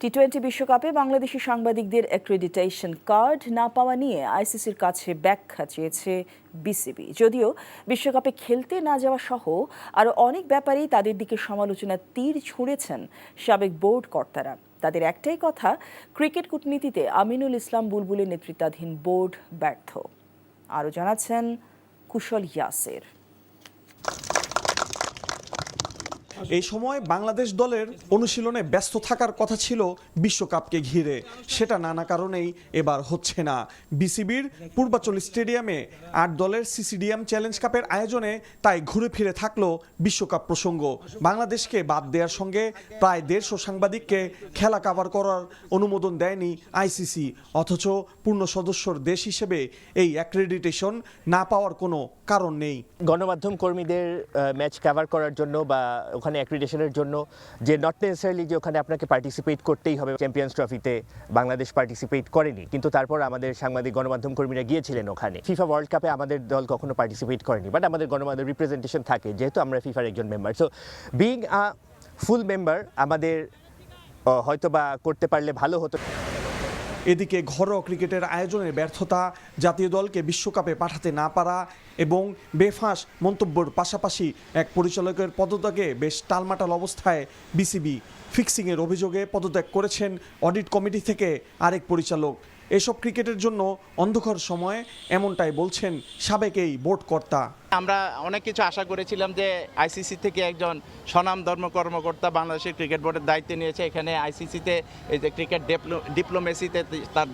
টি-20 বিশ্বকাপে বাংলাদেশি সাংবাদিকদের accreditation card না পাওয়া নিয়ে আইসিসির কাছে ব্যাখ্যা চেয়েছে বিসিবি। যদিও বিশ্বকাপে খেলতে না যাওয়া সহ আরও অনেক ব্যাপারেই তাদের দিকে সমালোচনার তীর ছুঁড়েছেন সাবেক বোর্ড কর্তারা। তাদের একটাই কথা, ক্রিকেট কূটনীতিতে আমিনুল ইসলাম বুলবুলের নেতৃত্বাধীন বোর্ড ব্যর্থ। আরও জানাচ্ছেন কুশল ইয়াসের। এই সময় বাংলাদেশ দলের অনুশীলনে ব্যস্ত থাকার কথা ছিল বিশ্বকাপকে ঘিরে, সেটা নানা কারণেই এবার হচ্ছে না। বিসিবির পূর্বাচল স্টেডিয়ামে 8 দলের সিসিডিএম চ্যালেঞ্জ কাপের আয়োজনে তাই ঘুরে ফিরে থাকলো বিশ্বকাপ প্রসঙ্গ। বাংলাদেশকে বাদ দেওয়ার সঙ্গে প্রায় 150 সাংবাদিককে খেলা কভার করার অনুমোদন দেয়নি আইসিসি, অথচ পূর্ণ সদস্যর দেশ হিসেবে এই অ্যাক্রেডিটেশন না পাওয়ার কোনো কারণ নেই। গণমাধ্যম কর্মীদের ম্যাচ কভার করার জন্য বা ওখানে অ্যাক্রিডিটেশনের জন্য যে নট নেসেসারিলি যে ওখানে আপনাকে পার্টিসিপেট করতেই হবে, চ্যাম্পিয়ন্স ট্রফিতে বাংলাদেশ পার্টিসিপেট করেনি, কিন্তু তারপর আমাদের সাংবাদিক গণমাধ্যম কর্মীরা গিয়েছিলেন ওখানে। ফিফা ওয়ার্ল্ড কাপে আমাদের দল কখনো পার্টিসিপেট করেনি, বাট আমাদের গণমাধ্যম রিপ্রেজেন্টেশন থাকে যেহেতু আমরা ফিফার একজন member. So being a full member আমাদের হয়তো বা করতে পারলে ভালো হতো। এদিকে ঘরোয়া ক্রিকেটের আয়োজনের ব্যর্থতা, জাতীয় দলকে বিশ্বকাপে পাঠাতে না পারা এবং বেফাঁস মন্তব্যের পাশাপাশি এক পরিচালকের পদত্যাগে বেশ টালমাটাল অবস্থায় বিসিবি। ফিক্সিংয়ের অভিযোগে পদত্যাগ করেছেন অডিট কমিটি থেকে আরেক পরিচালক। এসব ক্রিকেটের জন্য অন্ধকার সময়, এমনটাই বলছেন সাবেক এই বোর্ড কর্তা। আমরা অনেক কিছু আশা করেছিলাম যে আইসিসি থেকে একজন স্বনামধন্য কর্মকর্তা বাংলাদেশের ক্রিকেট বোর্ডের দায়িত্ব নিয়েছে। এখানে আইসিসিতে এই যে ক্রিকেট ডিপ্লোমেসিতে তার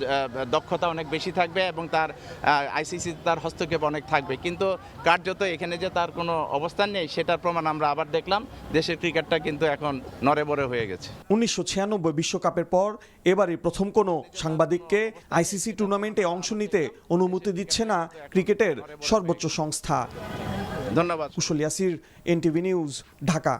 দক্ষতা অনেক বেশি থাকবে এবং তার আইসিসিতে তার হস্তক্ষেপ অনেক থাকবে, কিন্তু কার্যত এখানে যে তার কোনো অবস্থান নেই সেটার প্রমাণ আমরা আবার দেখলাম। দেশের ক্রিকেটটা কিন্তু এখন নড়েবড়ে হয়ে গেছে। 1996 বিশ্বকাপের পর এবারই প্রথম কোনো সাংবাদিককে আইসিসি টুর্নামেন্টে অংশ নিতে অনুমতি দিচ্ছে না ক্রিকেটের সর্বোচ্চ সংস্থা। ধন্যবাদ। কুশল ইয়াসির, এনটিভি নিউজ, ঢাকা।